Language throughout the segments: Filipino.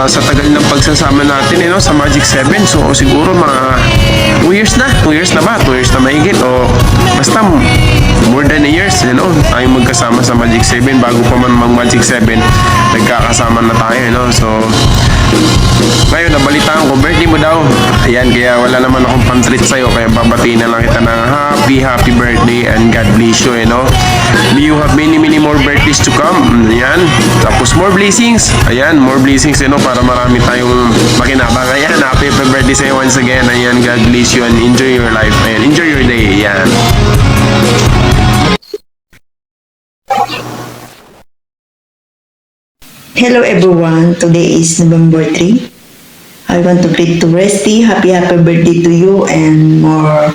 sa tagal ng pagsasama natin sa Magic 7. So siguro mga 2 years na. 2 years na ba? 2 years na mahigit o basta more than a years tayo magkasama sa Magic 7. Bago pa man mag Magic 7 nagkakasama na tayo so ngayon nabalitaan ko birthday mo daw. Ayan, kaya wala naman akong pang-treat sa'yo, kaya babatiin na lang kita ng happy birthday and God bless you may you have many more birthdays to come. Ayan, tapos more blessings. Ayan, more blessings para marami tayong makinabang. Ayan, happy birthday sa'yo once again. Ayan, God bless you and enjoy your life and enjoy your day. Ayan. Hello everyone, today is November 3. I want to greet to Resty, happy birthday to you and more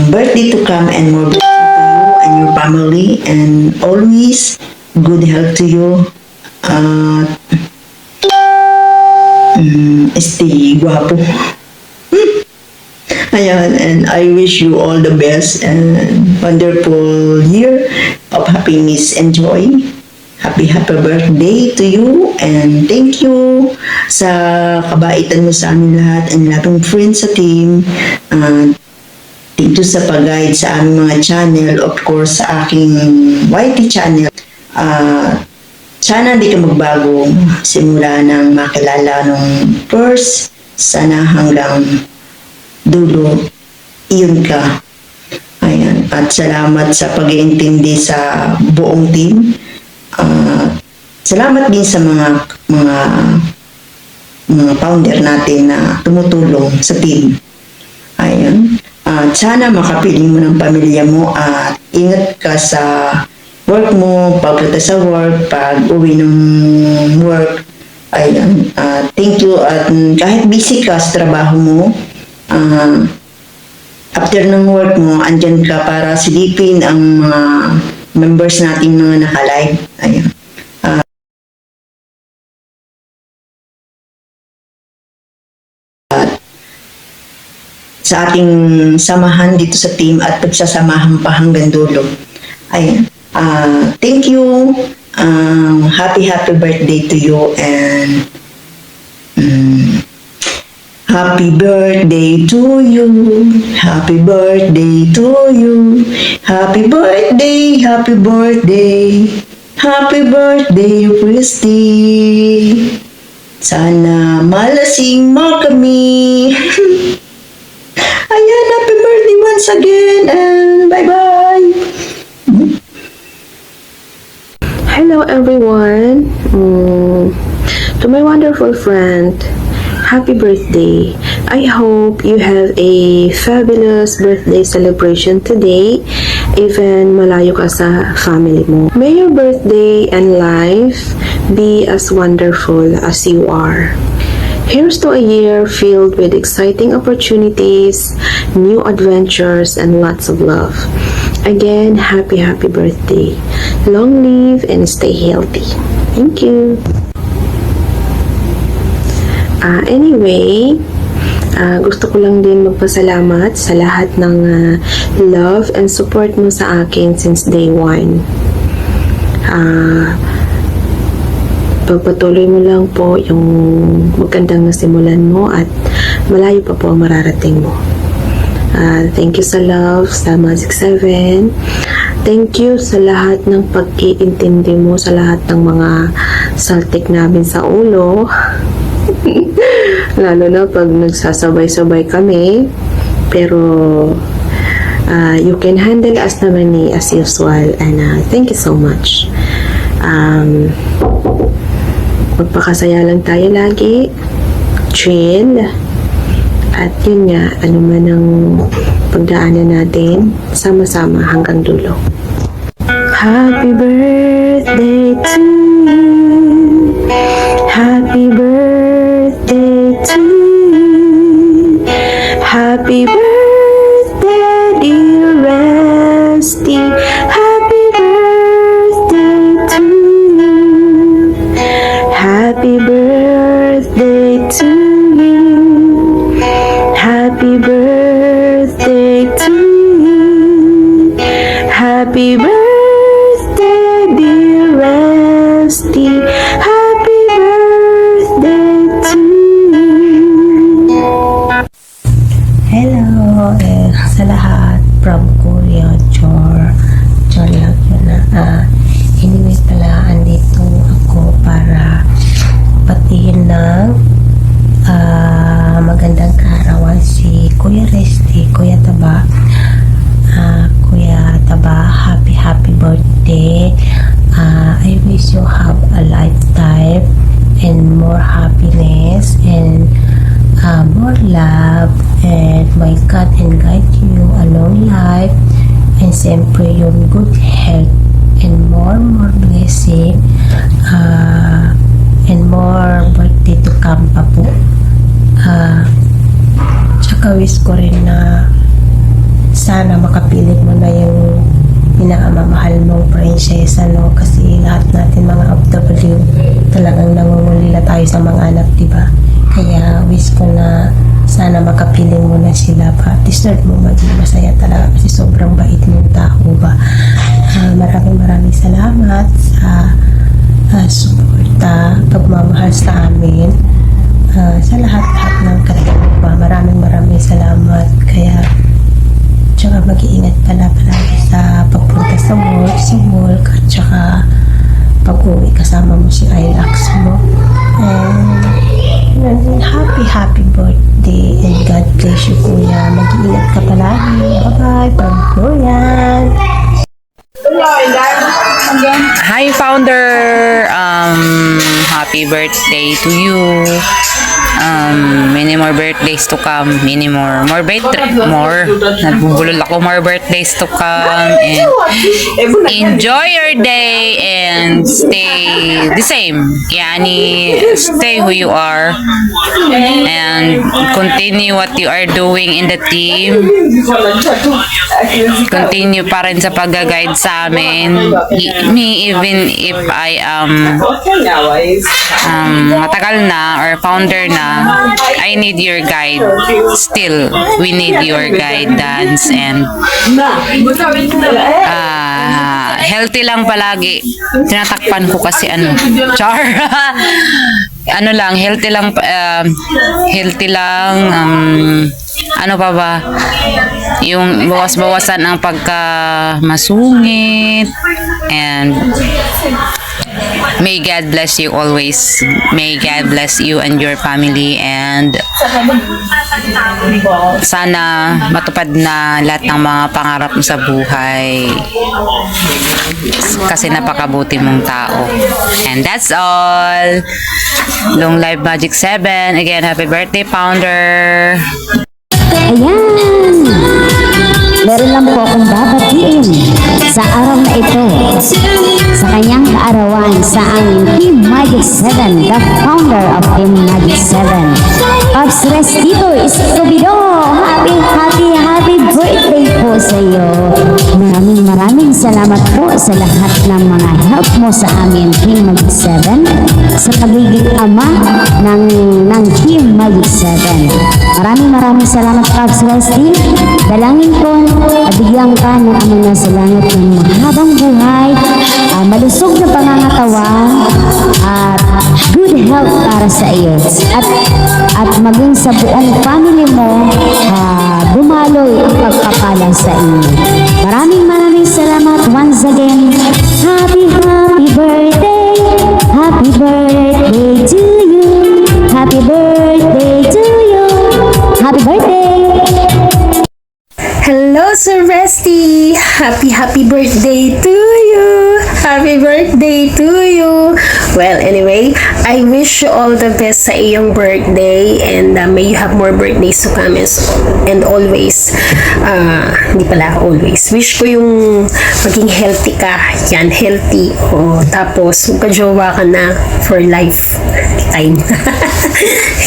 birthday to come and more birthday to you and your family and always good health to you. Stay guwapo. Ayan, and I wish you all the best and wonderful year of happiness and joy. Happy birthday to you and thank you sa kabaitan mo sa amin lahat and lahat friends sa team. Thank you sa pag-guide sa aming mga channel, of course sa aking YT channel. Sana hindi ka magbago simula nang makilala nung first, sana hanggang dulo, iyon ka. Ayan, at salamat sa pag-iintindi sa buong team. Salamat din sa mga founder natin na tumutulong sa team. Ayun. Sana makapiling mo ng pamilya mo at ingat ka sa work mo, pagpunta sa work, pag uwi ng work. Ayun. Thank you at kahit busy ka sa trabaho mo, after ng work mo, andyan ka para silipin ang mga members natin mga naka-live. Ayun. Sa ating samahan dito sa team at pagsasamahan pa hanggang dulo. Ayun. Thank you. Happy birthday to you and happy birthday to you. Happy birthday to you. Happy birthday, happy birthday. Happy birthday, Christy. Sana malasing mo kami. Ayan, happy birthday once again and bye-bye. Hello everyone. To my wonderful friend, happy birthday. I hope you have a fabulous birthday celebration today, even malayo ka sa family mo. May your birthday and life be as wonderful as you are. Here's to a year filled with exciting opportunities, new adventures, and lots of love. Again, happy birthday. Long live and stay healthy. Thank you. Anyway, gusto ko lang din magpasalamat sa lahat ng love and support mo sa akin since day 1. Pagpatuloy mo lang po yung magandang nasimulan mo at malayo pa po ang mararating mo. Thank you sa love, sa Magic 7. Thank you sa lahat ng pag-iintindi mo sa lahat ng mga saltik namin sa ulo. Lalo na pag nagsasabay-sabay kami. Pero you can handle us naman as usual. And thank you so much. Magpakasaya lang tayo lagi. Chill. At yun nga, ano man ang pagdaanan natin, sama-sama hanggang dulo. Happy birthday to you. Happy birthday to you. Happy birthday, dear Rusty. Happy birthday to you. Happy birthday to you. Happy birthday to you. Happy birthday, dear Rusty. Happy birthday. you have a lifetime and more happiness and more love, and may God and guide you a long life, and siyempre yung good health and more blessing, and more birthday to come pa po. Tsaka wish ko rin na sana makapilit mo na yung pinakamamahal mong prinsesa, no? Kasi lahat natin mga OFW talagang nangungulila tayo sa mga anak, diba? Kaya wish ko na sana makapiling mo na sila pa. Deserve mo maging masaya talaga kasi sobrang bait mong tao ba. Maraming salamat sa suporta, pagmamahal sa amin, sa lahat-lahat ng katinupa. Maraming salamat. Kaya tsaka mag-iingat pala palagi sa pagpunta sa work, at tsaka pag-uwi kasama mo si Ilax mo. And happy birthday and God bless you, kuya. Mag-iingat ka palagi. Bye-bye from Florian. Hi, founder. Happy birthday to you. Many more birthdays to come. Many more. Nagbubulol ako. More birthdays to come. And enjoy your day and stay the same. Yani, stay who you are. And continue what you are doing in the team. Continue pa rin sa pag-guide sa amin. Me, even if I am matagal na or founder na, I need your guide. Still, we need your guidance and healthy lang palagi. Tinatakpan ko kasi char. Healthy lang, ano pa ba? Yung bawas-bawasan ang pagka-masungit, and may God bless you always. May God bless you and your family, and sana matupad na lahat ng mga pangarap mo sa buhay. Kasi napakabuti mong tao. And that's all. Long live Magic 7. Again, happy birthday, founder. Ayan! Meron lang po akong babatiin sa araw na ito, sa kanyang kaarawan, sa aming Team Magic 7, the founder of Team Magic 7. Pops Restito Escobedo, happy birthday po sa iyo. Maraming salamat po sa lahat ng mga help mo sa amin, Team Magic 7, sa pagiging ama ng Team Magic 7. Maraming salamat, Pops Resti. Dalangin ko, bigyan ka ng Ama na sa langit ng mahabang buhay, malusog na pangangatawan, at good health para sa iyo. At maging sa buong family mo, dumaloy ang pagpapala sa inyo. Maraming salamat once again. Happy birthday! Happy birthday to you! Happy birthday to you! Happy birthday! Hello, Sir Resty! Happy birthday to you! Happy birthday to you! Well, anyway, I wish you all the best sa iyong birthday, and may you have more birthdays to come, and always, hindi pala always, wish ko yung maging healthy ka. Yan, healthy. Tapos, magka-jowa ka na for life time.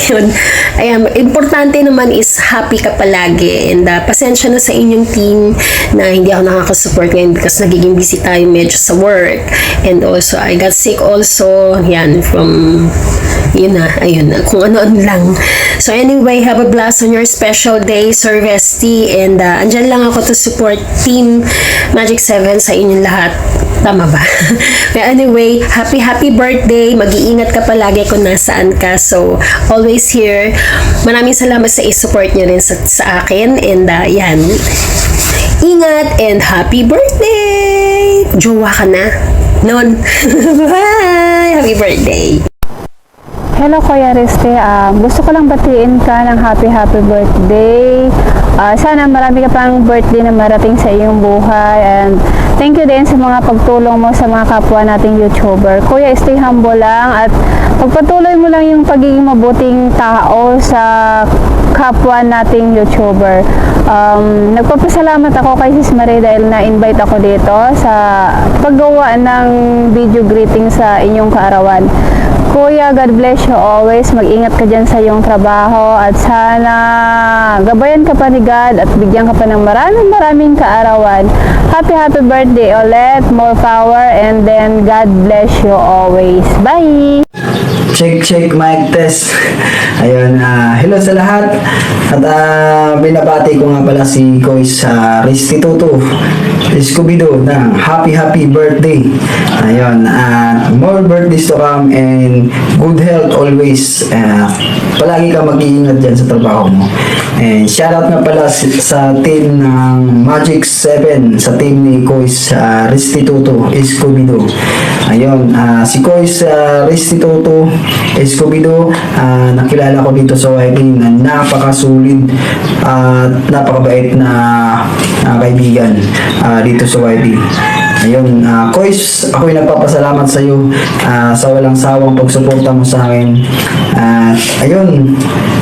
Yun. Ayan, importante naman is happy ka palagi, and pasensya na sa inyong team na hindi ako nakaka-support ngayon because nagiging busy tayo medyo sa work, and also I got sick also, yan, from ayun na, kung ano-ano lang. So anyway, have a blast on your special day, Sir Resty, and andyan lang ako to support Team Magic 7 sa inyong lahat. Tama ba? Anyway, happy birthday. Mag-iingat ka palagi kung nasaan ka. So, always here. Maraming salamat sa i-support nyo rin sa akin. And yan. Ingat and happy birthday! Jowa ka na. Non. Bye! Happy birthday! Hello Kuya Riste, gusto ko lang batiin ka ng happy birthday. Sana marami ka pang birthday na marating sa iyong buhay, and thank you din sa mga pagtulong mo sa mga kapwa nating YouTuber. Kuya, stay humble lang at pagpatuloy mo lang yung pagiging mabuting tao sa kapwa nating YouTuber. Nagpapasalamat ako kay Sis Marie dahil na-invite ako dito sa paggawa ng video greeting sa inyong kaarawan. Kuya, God bless you always. Mag-ingat ka dyan sa iyong trabaho at sana gabayan ka pa ni God at bigyan ka pa ng maraming kaarawan. Happy birthday ulit. More power, and then God bless you always. Bye! Check, mic test. Ayun, hello sa lahat. At binabati ko nga pala si Kois Restituto Scooby-Doo ng happy birthday. Ayun, more birthdays to come and good health always. Palagi ka mag-iingat dyan sa trabaho mo. And shoutout nga pala sa team ng Magic 7, sa team ni Kois Restituto Scooby-Doo. Ayun, si Kois Restituto Scooby-Doo, nakilala ko dito sa YT na napakasulit at napakabait na kaibigan dito sa YT. Ayun, Kois, ako'y nagpapasalamat sa iyo sa walang sawang pagsuporta mo sa akin. Ayun,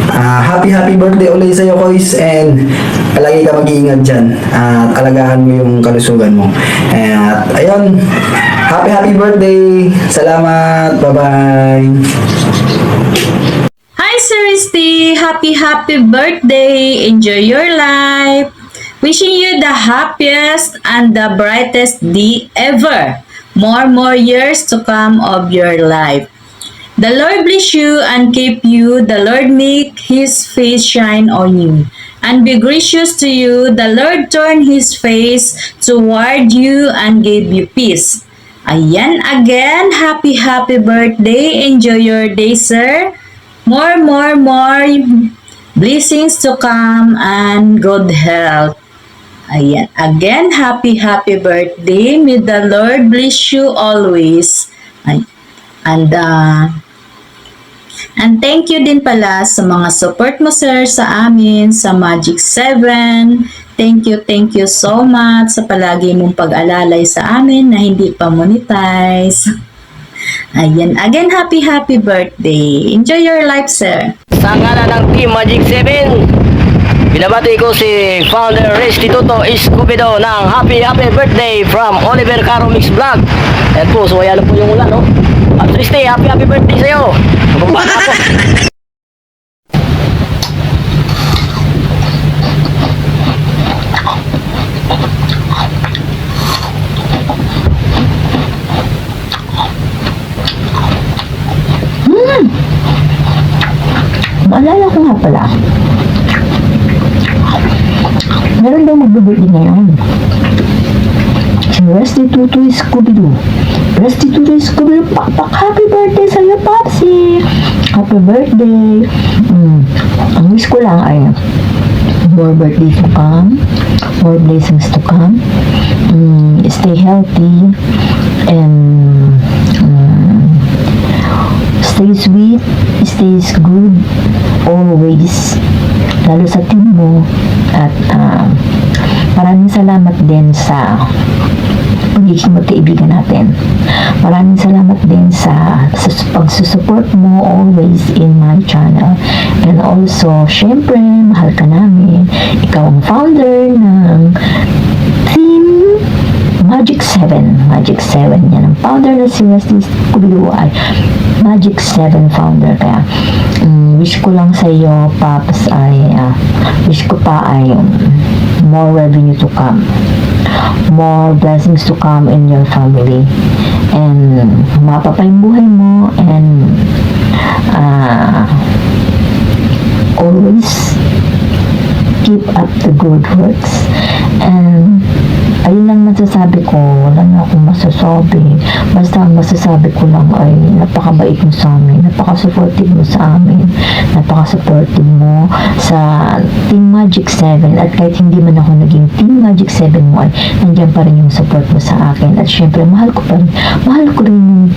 happy birthday ulit sa iyo, Kois, and palagi ka mag-iingat dyan at alagaan mo yung kalusugan mo. At ayun, happy birthday. Salamat. Bye-bye. Hi, Sir Risty! Happy birthday! Enjoy your life! Wishing you the happiest and the brightest day ever. More years to come of your life. The Lord bless you and keep you. The Lord make His face shine on you and be gracious to you. The Lord turn His face toward you and give you peace. Ayan, again, happy birthday. Enjoy your day, sir. More blessings to come and good health. Ayan, again, happy birthday. May the Lord bless you always. And thank you din pala sa mga support mo, sir, sa amin, sa Magic 7. Thank you so much sa palagi mong pag-alalay sa amin na hindi pa monetize. Ayan, again, happy birthday. Enjoy your life, sir. Sa ngalan ng Team Magic 7, binabati ko si Founder Restituto Scooby-Doo ng happy birthday from Oliver Caro Mix Vlog. Ayan po, so ayan po yung ulan, no? At Triste, happy birthday sa'yo. Magbabata ako. Maalala ko nga pala, meron daw mag-birthday ngayon. Si Restituto Scooby-Doo. Restituto Scooby-Doo, pak, happy birthday sa'yo, Papsi! Happy birthday! Ang wish ko lang ay more birthdays to come, more blessings to come, stay healthy, and stay sweet, stays good always, lalo sa team mo. At maraming salamat din sa pagiging magkaibigan natin. Maraming salamat din sa pagsusupport mo always in my channel. And also, syempre, mahal ka namin. Ikaw ang founder ng Team Magic 7. Magic 7 yan. Ang founder na si Wesley Scooby-Doo ay Magic 7 founder. Kaya wish ko lang sa iyo, Paps, ay wish ko pa ay more revenue to come, more blessings to come in your family, and mapapa yung buhay mo, and always keep up the good works. And ayun lang masasabi ko, wala na akong masasabi. Basta ang masasabi ko lang ay napakabait mo sa amin, napaka-supportive mo sa amin, napaka-supportive mo sa Team Magic 7 at kahit hindi man ako naging Team Magic 7 mo ay nandiyan pa rin yung support mo sa akin at syempre mahal ko rin yung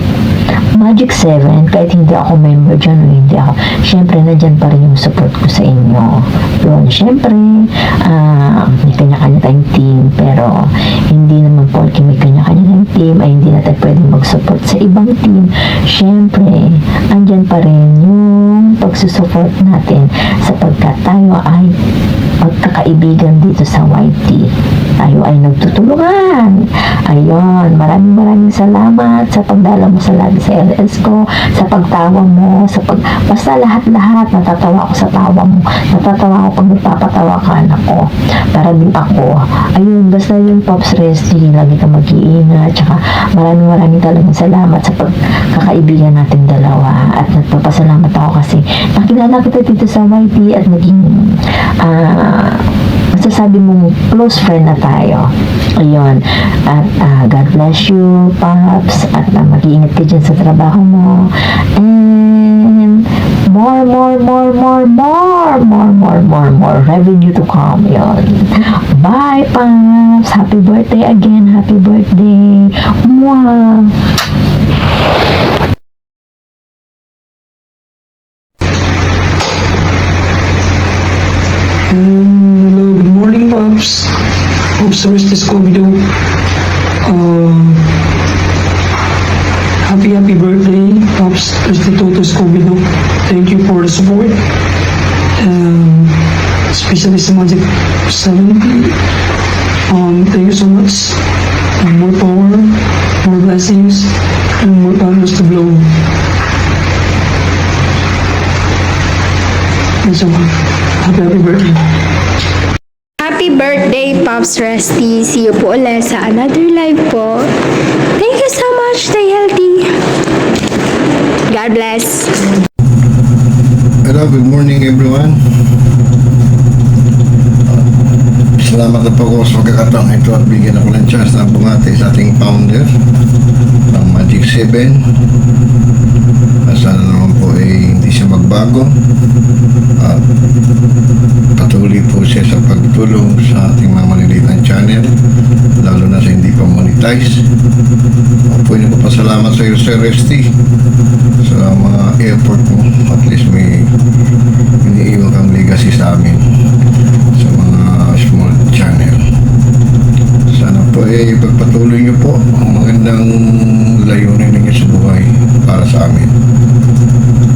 Magic 7 kahit hindi ako member dyan o hindi ako, syempre nandiyan pa rin yung support ko sa inyo. Yun, syempre may kanya-kanya tayong team pero hindi naman porke may kanya-kanya tayong team ay hindi natin pwedeng mag-support sa ibang team. Syempre andyan pa rin yung pagsusupport natin sapagkat tayo ay magkakaibigan dito sa YT. Tayo ay nagtutulungan. Ayun, maraming salamat sa pagdala mo sa lagi sa LS ko, sa pagtawa mo, basta lahat-lahat, natatawa ako sa tawa mo. Natatawa ako pag nagpapatawa ka, anak ko. Para din ako. Ayun, basta yung Pops Resty, lagi ka mag-iingat. Tsaka maraming talagang salamat sa pagkakaibigan nating dalawa. At nagpapasalamat ako kasi nakilala kita dito sa YT at naging masasabi mong close friend na tayo. Ayun. At God bless you, Pops. At mag-iingat ka dyan sa trabaho mo. And more revenue to come. Yun. Bye, Pops. Happy birthday again. Happy birthday. Mwah. Hello, good morning, Pops. Pops, Resty Scooby-Doo. Happy birthday, Pops, Resty Toto Scooby-Doo. Thank you for the support. Especially sa Magic 70. Thank you so much. More power, more blessings, and more candles to blow. And so, happy birthday. Happy birthday, Pops Resty. See you po ulit sa another live po. Thank you so much. Stay healthy. God bless. Hello, good morning everyone. Salamat na po ako sa pagkakataong ito at bigyan ako ng chance na bumati sa ating founder ng Magic 7. Sana naman po hindi siya magbago at patuloy po siya sa pagtulong sa ating mga maliliit na channel, lalo na sa hindi pa monetize. Po nagpapasalamat sa iyo, Sir Resty, sa mga effort mo. At least may iniiwan kang legacy sa amin sa mga small channel. Sana po pagpatuloy niyo po ang magandang layunin ninyo sa buhay para sa amin.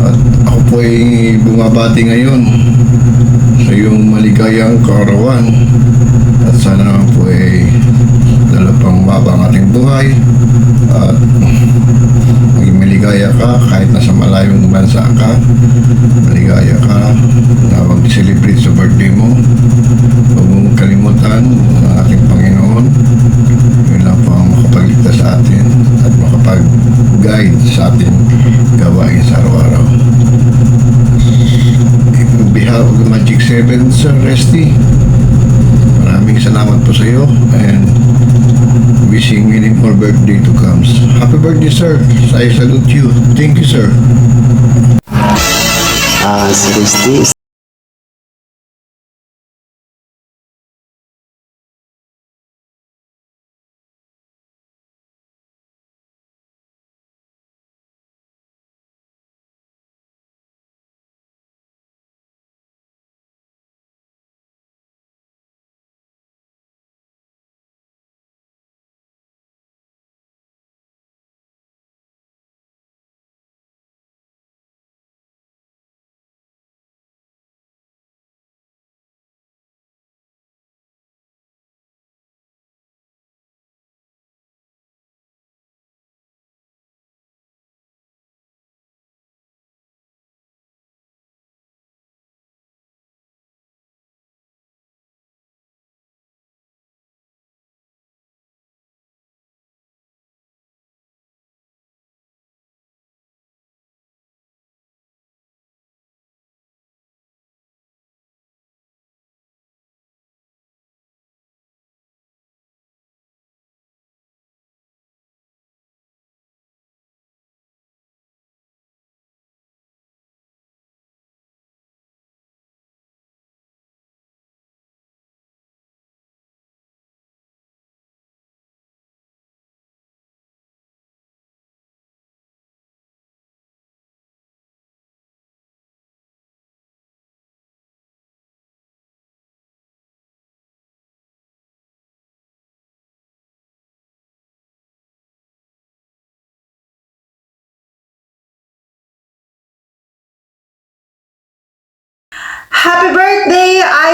At ako po ay bumabati ngayon sa iyong maligayang kaarawan at sana naman po lalo pang mabang ating buhay at maging maligaya ka kahit nasa malayong bansa ka. Maligaya ka na mag-celebrate sa birthday mo. Huwag mong kalimutan ang ating Panginoon. Yun lang po ang makapagligtas sa atin at makapag-guide sa ating gawain sa araw-araw. On behalf of the Magic 7, Sir Resty, maraming salamat po sa iyo and wishing many more birthday to comes. Happy birthday, sir. I salute you. Thank you, sir. Si Resty,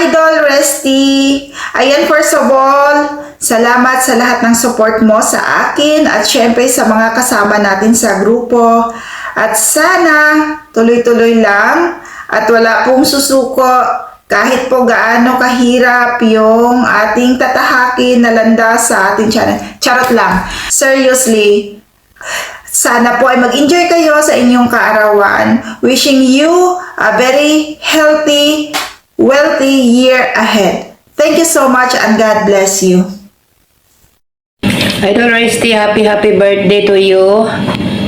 Idol Resty. Ayan, first of all, salamat sa lahat ng support mo sa akin at syempre sa mga kasama natin sa grupo. At sana tuloy-tuloy lang at wala pong susuko kahit po gaano kahirap yung ating tatahakin na landas sa ating channel. Charot lang. Seriously. Sana po ay mag-enjoy kayo sa inyong kaarawan. Wishing you a very healthy, wealthy year ahead. Thank you so much and God bless you. Idol Resty, happy birthday to you.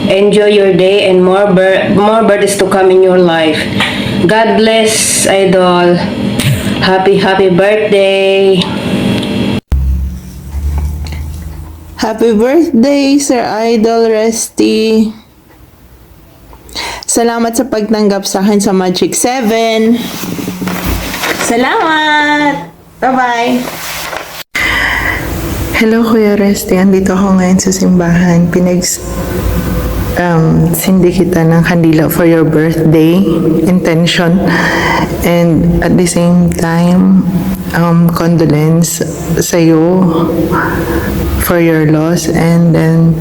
Enjoy your day and more birthdays to come in your life. God bless, Idol. Happy birthday. Happy birthday, Sir Idol Resty. Salamat sa pagtanggap sa akin sa Magic 7. Salamat! Bye-bye! Hello, Kuya Resty. Andito ako ngayon sa simbahan. Sindi kita ng kandila for your birthday intention. And at the same time, condolence sa'yo for your loss, and then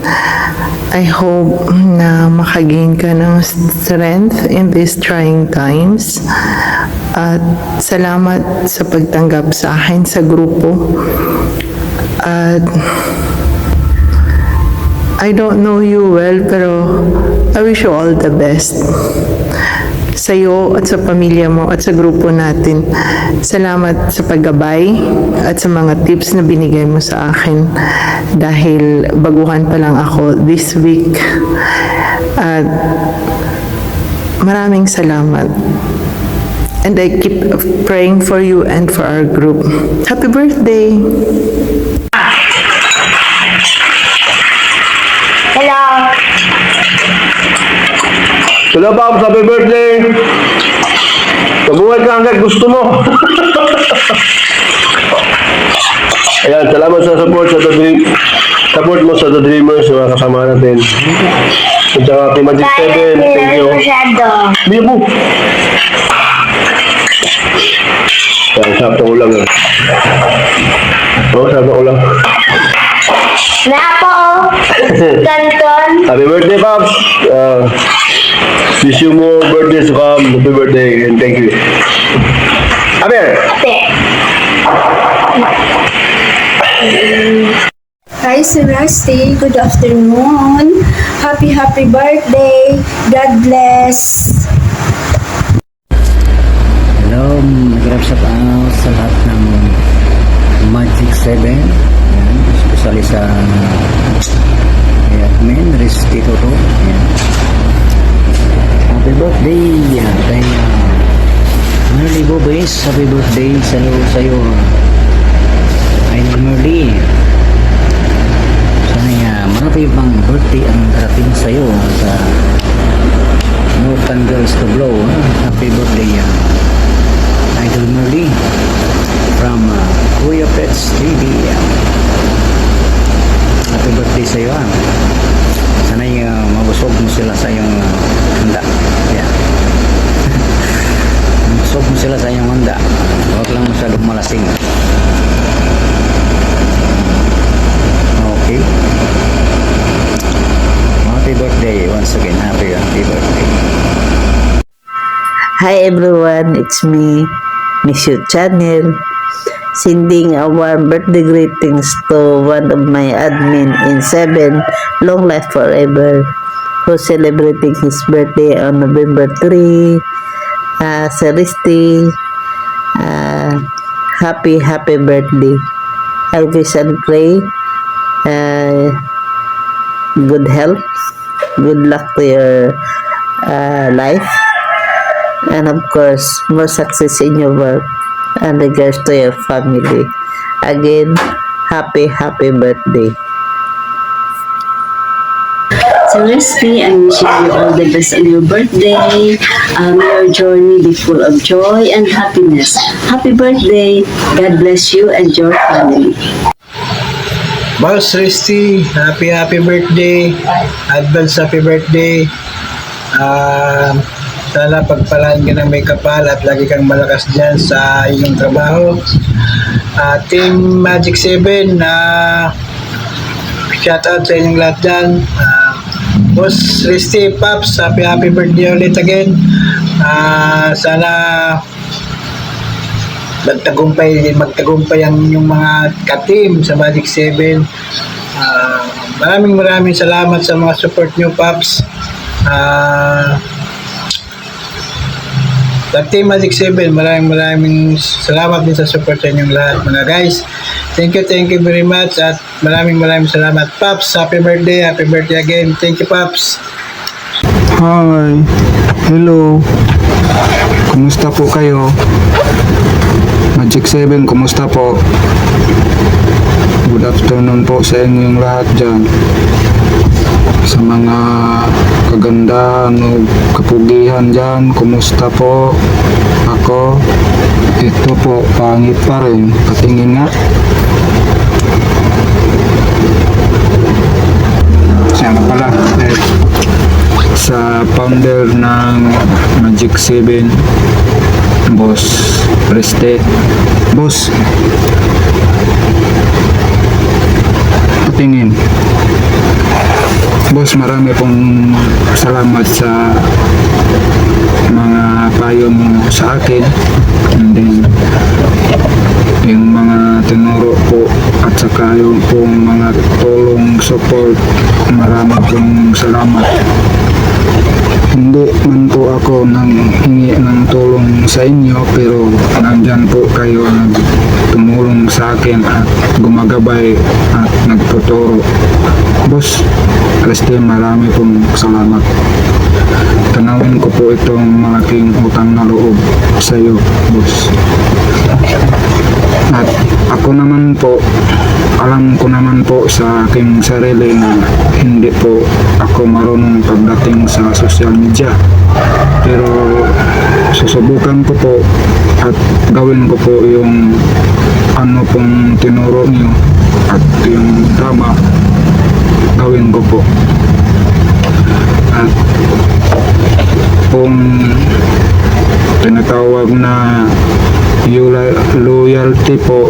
I hope na makagain ka ng strength in these trying times. At salamat sa pagtanggap sa akin sa grupo. At I don't know you well, pero I wish you all the best. Sa'yo at sa pamilya mo at sa grupo natin. Salamat sa paggabay at sa mga tips na binigay mo sa akin dahil baguhan pa lang ako this week. At maraming salamat. And I keep praying for you and for our group. Happy birthday! Hello. Hello, Pops. Happy birthday. Kabuhay ka hanggang gusto mo. Ayan, salamat sa support mo sa The Dreamers, sa mga kasama natin. At saka Team Magic 7, thank you. Biyo po. Ayan, sakto ko lang. Sakto ko lang. Napo. Kanton. Happy birthday, Pops. Wish you more birthdays to come. Happy birthday and thank you. Aber. Hi, Sir Rusty. Good afternoon. Happy birthday. God bless. Hello, nag-grab sa lahat ng Magic 7. Yan, especially sa admin, Resty Toto. Yan. Happy birthday kay Merly Bobes. Happy birthday sa'yo Idol Merly. Sana marami pang birthday ang darating sa'yo sa Northern Girls to Blow. Happy birthday Idol Merly from Kuya Pets TV. Happy birthday sa'yo. Sana mabusog mo sila sa iyong handa. Yeah. Mabusog mo sila sa iyong handa. Huwag lang masyadong malasing. Okay. Happy birthday once again. Happy birthday. Hi everyone, it's me, Miss You Channel, sending a warm birthday greetings to one of my admin in 7, long life forever, who's celebrating his birthday on November 3. Resty, happy birthday. I wish and pray good health, good luck to your life, and of course more success in your work and regards to your family. Again, happy birthday. So Resty, I'm wishing you all the best on your birthday. May your journey be full of joy and happiness. Happy birthday. God bless you and your family. Boss Resty, happy birthday. Advance happy birthday. Sana pagpalaan ka ng may kapal at lagi kang malakas dyan sa iyong trabaho. Team Magic 7, shout out sa inyong lahat dyan. Boss Risty, Pops, happy birthday ulit again. Sana magtagumpay ang inyong mga ka-team sa Magic 7. Maraming salamat sa mga support nyo, Pops. Sa Team Magic 7, maraming salamat din sa support sa inyong lahat, mga guys. Thank you very much at maraming salamat, Pops. Happy birthday again. Thank you, Pops. Hi, hello. Kumusta po kayo? Magic 7, kumusta po? Good afternoon po sa inyong lahat dyan. Sa mga kagandahan o kapugihan dyan, kumusta po? Ako, ito po, pangit pa rin. Patingin nga. Siya nga pala. Sa founder ng Magic 7, Boss Reste. Boss, patingin. Boss, marami pong salamat sa mga payo mo sa akin, and then yung mga tinuro po at saka yung pong mga tulong support, marami pong salamat. Hindi man po ako nang hingi ng tulong sa inyo, pero nandyan po kayo tumulong sa akin at gumagabay at nagtuturo. Boss Reste, marami pong salamat. Tanawin ko po itong malaking utang na loob sa iyo, boss. At ako naman po, alam ko naman po sa aking sarili na hindi po ako marunong pagdating sa social media. Pero susubukan ko po at gawin ko po yung ano pong tinuro niyo at yung tama, gawin ko po. At kung tinatawag na loyalty po,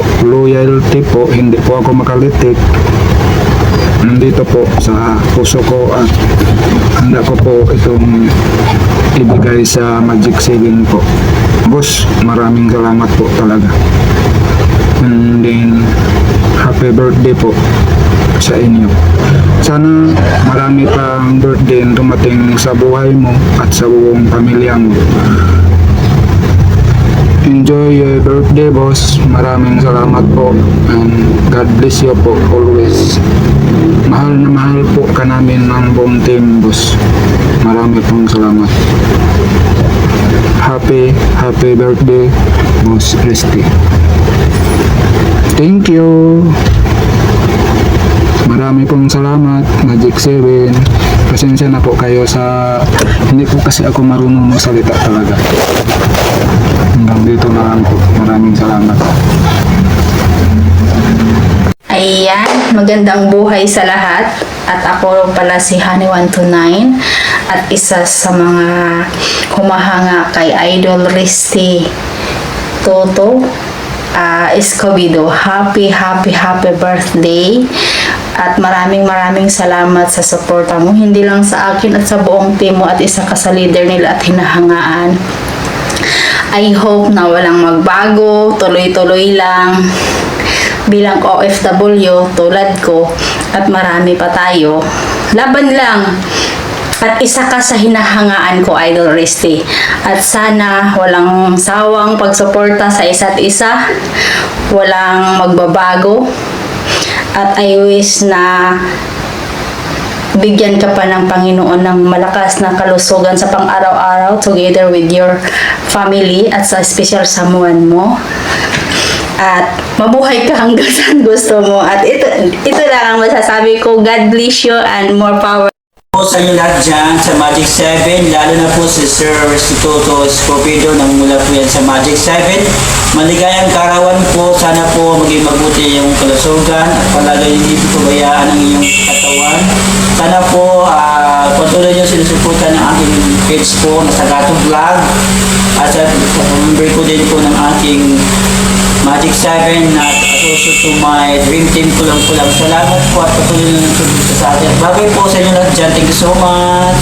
hindi po ako makalitik. Nandito po sa puso ko at handa ko po itong ibigay sa Magic 7 po. Boss, maraming salamat po talaga. And then, happy birthday po sa inyo. Sana marami pang birthday na dumating sa buhay mo at sa buong pamilya mo. Enjoy your birthday, boss. Maraming salamat po and God bless you po always. Mahal na mahal po ka namin ng buong team, boss. Marami pong salamat. Happy birthday, Boss Christy. Thank you. Marami pong salamat, Magic 7. Pasensya na po kayo sa hindi po kasi ako marunong magsalita talaga. Hanggang dito na lang po. Maraming salamat. Ayan, magandang buhay sa lahat. At ako pala si Honey129 at isa sa mga humahanga kay Idol Risty Toto Escobedo. Happy birthday. At maraming salamat sa suporta mo, hindi lang sa akin at sa buong team mo, at isa ka sa leader nila at hinahangaan. I hope na walang magbago, tuloy-tuloy lang bilang OFW tulad ko, at marami pa tayo. Laban lang. At isa ka sa hinahangaan ko, Idol Risty. At sana walang sawang pagsuporta sa isa't isa, walang magbabago. At I wish na bigyan ka pa ng Panginoon ng malakas na kalusugan sa pang-araw-araw together with your family at sa special someone mo. At mabuhay ka hanggang saan gusto mo. At ito lang ang masasabi ko. God bless you and more power po sa inyo lahat dyan sa Magic 7, lalo na po si Sir Restituto Escobedo, nangmula po yan sa Magic 7. Maligayang karawan po, sana po maging mabuti yung kalusugan at palagi hindi po bayaan ang inyong katawan. Sana po patuloy nyo sinusuportan ng aking page ko na Sagato Vlog at sa member ko din po ng aking Magic 7 at also to my dream team kulang-kulang. Salamat po at patuloy nyo nagsusunod sa atin. Bagay po sa inyo lahat dyan. Thank you so much.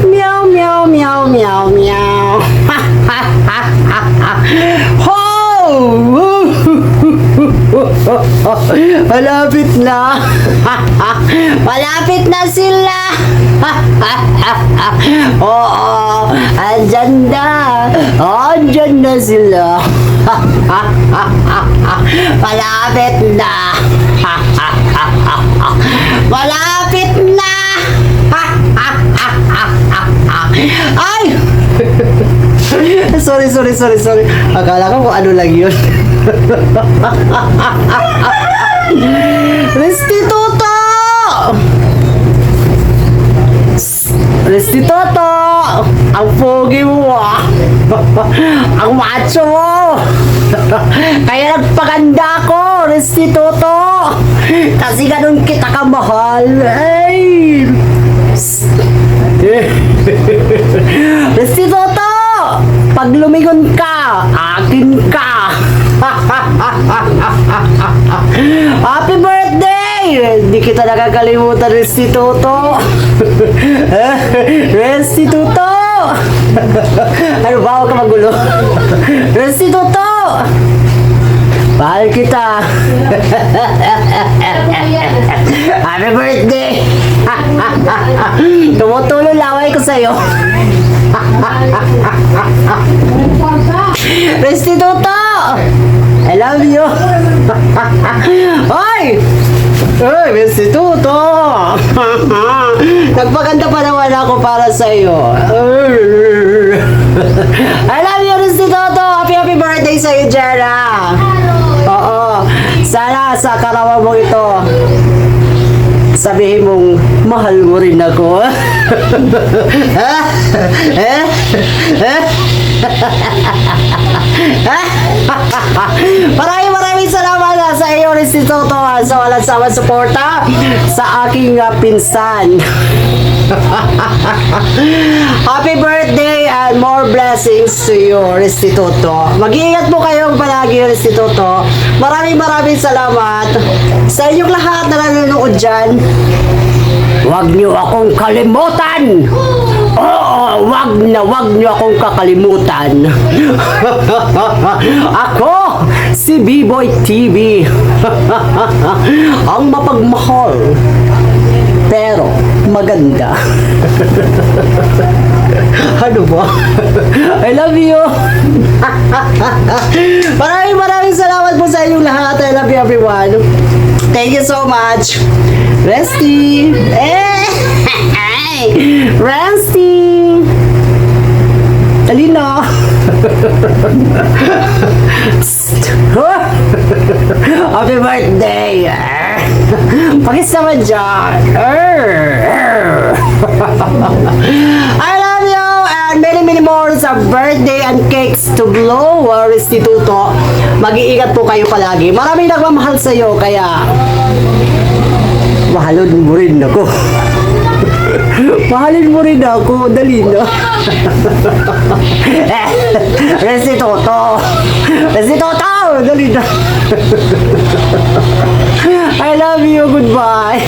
Meow, meow, meow, meow, meow. Ho! Malapit na. Malapit na sila. Oo, andyan na. Andyan na sila. Malapit na. Malapit na. Ay! Sorry. Akala ko kung ano lang yun. Restituto! Restituto! Ang pogi mo ah! Ang macho mo! Kaya nagpaganda ko, Restituto! Kasi ganun kita kamahal. Ay! Restituto! Pag lumingon ka, akin ka! Happy birthday! Hindi kita nakakalimutan, Restituto! Restituto! Ano ba? Huwag ka magulo. Restituto! Mahal kita! Happy birthday! Tumutulo laway ko sa'yo. Restituto! I love you! Hoy! Hoy, Restituto! Nagpaganda pa naman ako para sa'yo. I love you, Restituto! Happy birthday sa'yo, Jera! Oo. Sana sa karawan mo ito, sabihin mong mahal mo rin ako. Maraming salamat sa iyo, Restituto, sa walang sama suporta sa aking pinsan. Happy birthday and more blessings to you, Restituto. Mag-iingat po kayong palagi, Restituto. Maraming salamat sa inyong lahat na nanonood dyan. Huwag niyo akong kalimutan! Oo, wag niyo akong kakalimutan. Ako, si B-Boy TV. Ang mapagmahal, pero maganda. Ano ba? I love you! Maraming salamat po sa inyong lahat. I love you, everyone. Thank you so much. Resty! Resty! Dali na! Happy birthday! Pakis naman dyan! I love you! And many more sa birthday and cakes to blow, Restituto. Mag-iingat po kayo palagi. Maraming nagmamahal sa'yo, kaya mahalin mo rin ako. Mahalin mo rin ako. Dali na. Restituto. Restituto. Dali na. I love you. Goodbye.